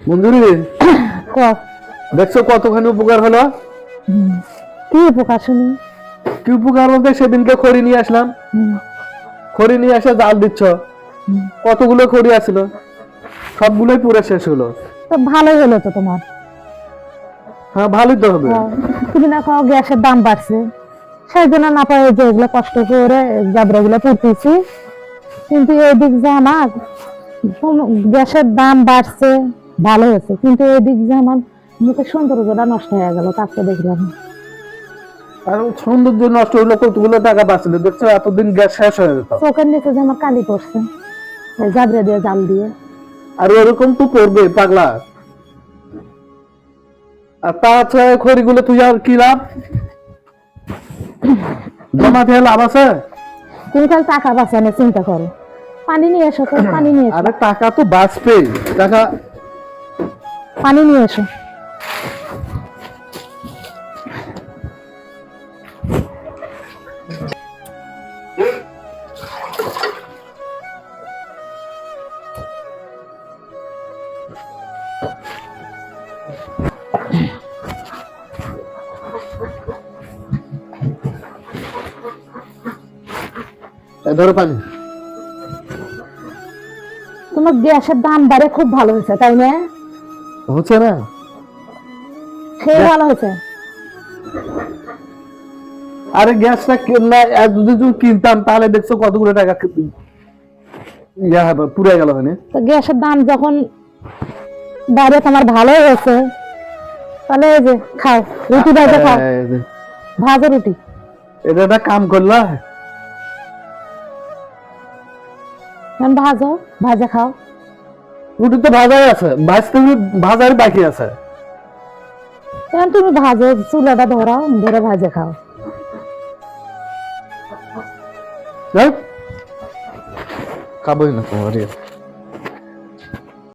মঞ্জুরি ক দেখছো কতখানি উপকার হলো? কি উপকার শুনি? কি উপকার বলতে সেদিনকে খড়ি নিয়ে আসলাম, খড়ি নিয়ে এসে জাল দিচ্ছ, কতগুলো খড়ি আছিল সবগুলোই পুরো শেষ হলো। তো ভালোই হলো তো তোমার। হ্যাঁ ভালোই তো হবে। তুমি না খাও গ্যাসের দাম বাড়ছে, সেই জন্য না পাই যে এগুলো কষ্ট করে জাবরা গুলো পড়তেছি। কিন্তু এদিক যে আমার গ্যাসের দাম বাড়ছে ভালো হয়েছে, কিন্তু এদিক যে আমার মুখের সৌন্দর্যটা নষ্ট হয়ে গেল তাকে দেখলাম। আর সৌন্দর্য নষ্ট হইলো, কতগুলো টাকা বাঁচলো দেখছো, এতদিন গ্যাস শেষ হয়ে যেত। চোখের নিচে যে আমার কালি পড়ছে জাবরা দিয়ে জাল দিয়ে। আর ওরকম তো করবে পাগলা। আর তাছাড়া খড়িগুলো তুই আর কি লাভ, জমা দিয়ে লাভ আছে? তুমি খালি টাকা বাঁচানোর চিন্তা করো। পানি নিয়ে এসো তো, পানি নিয়ে এসো। আরে টাকা তো বাঁচবে, টাকা পানি নিয়ে এসো। ধরো পানি। তোমার গ্যাসের দাম বাড়ে খুব ভালো হয়েছে তাই না? হচ্ছে না? খেয়ে ভালো হয়েছে। আরে গ্যাসটা কিনলা, যদি তুমি কিনতাম তাহলে দেখছো কতগুলো টাকা ইয়া হবে, পুড়ে গেল। তো গ্যাসের দাম যখন বাইরে তোমার ভালো হয়েছে, তাহলে এই যে খাও, রুটি ভাজা খাও, ভাজা রুটি। এটা একটা কাম করলা, ভাজো, ভাজা খাও। রুটি তো ভাজাই আছে, ভাজতে ভাজার বাকি আছে। তুমি ভাজো, চুলাটা ধরাও, ধরে ভাজা খাও। খাবোই না তোমার।